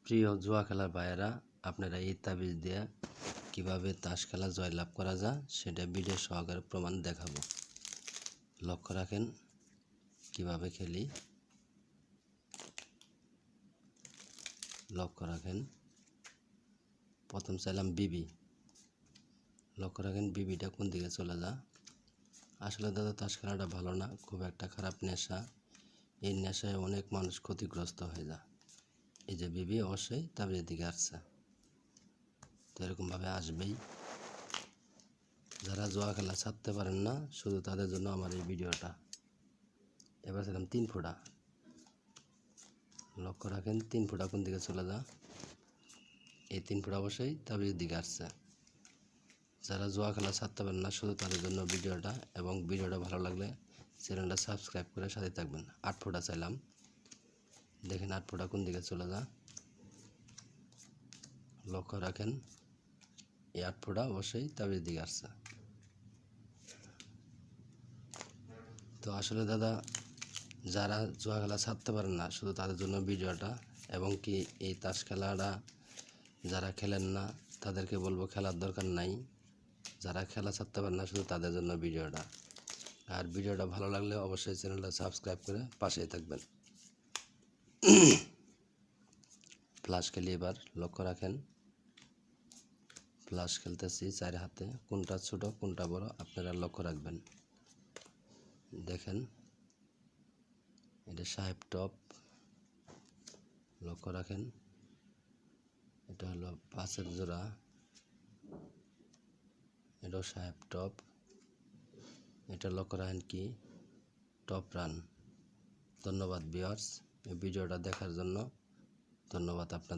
প্রিয় জুয়া খেলার ভাইয়েরা, আপনারা এই তাবিজ দিয়ে কিভাবে তাস খেলা জয়লাভ করা যায় সেটা ভিডিও সহকারে প্রমাণ দেখাবো। লক্ষ্য রাখেন কিভাবে খেলি। লক্ষ্য রাখেন প্রথম চাইলাম বিবি। লক্ষ্য রাখেন বিবিটা কোন দিকে চলে যা। আসলে দাদা তাস খেলাটা ভালো না, খুব একটা খারাপ নেশা। এই নেশায় অনেক মানুষ ক্ষতিগ্রস্ত হয়ে যায়। এই যে বিবি অবশ্যই তাবিজের দিকে আসছে, তো এরকমভাবে আসবেই। যারা জুয়া খেলা ছাড়তে পারেন না শুধু তাদের জন্য আমার এই ভিডিওটা। এবার সেরকম 3 ফোঁটা। লক্ষ্য রাখেন 3 ফোঁটা কোন দিকে চলে যা। এই 3 ফোঁটা অবশ্যই তাবিজের দিকে আসছে। যারা জুয়া খেলা ছাড়তে পারেন না শুধু তাদের জন্য ভিডিওটা, এবং ভিডিওটা ভালো লাগলে চ্যানেলটা সাবস্ক্রাইব করে সাথে থাকবেন। 8 ফোঁটা চাইলাম, দেখেন 8 ফোঁটা কোন দিকে চলে যা। লক্ষ্য রাখেন এই 8 ফোঁটা অবশ্যই তাবিজের দিকে আসছে। তো আসলে দাদা যারা জুয়া খেলা ছাড়তে পারেন না শুধু তাদের জন্য ভিডিওটা, এবং কি এই তাস খেলাটা যারা খেলেন না তাদেরকে বলবো খেলার দরকার নাই। যারা খেলা ছাড়তে পারেন না শুধু তাদের জন্য ভিডিওটা। আর ভিডিওটা ভালো লাগলে অবশ্যই চ্যানেলটা সাবস্ক্রাইব করে পাশেই থাকবেন। ফ্লাশ খেলি এবার। লক্ষ্য রাখেন ফ্লাশ খেলতেছি 4 হাতে, কোনটা ছোট কোনটা বড় আপনারা লক্ষ্য রাখবেন। দেখেন এটা সাহেব টপ। লক্ষ্য রাখেন এটা হলো 5-এর জোড়া, এটাও সাহেব টপ। এটা লক্ষ্য রাখেন কি টপ রান। ধন্যবাদ ভিউয়ার্স, এই ভিডিওটা দেখার জন্য ধন্যবাদ আপনাদের।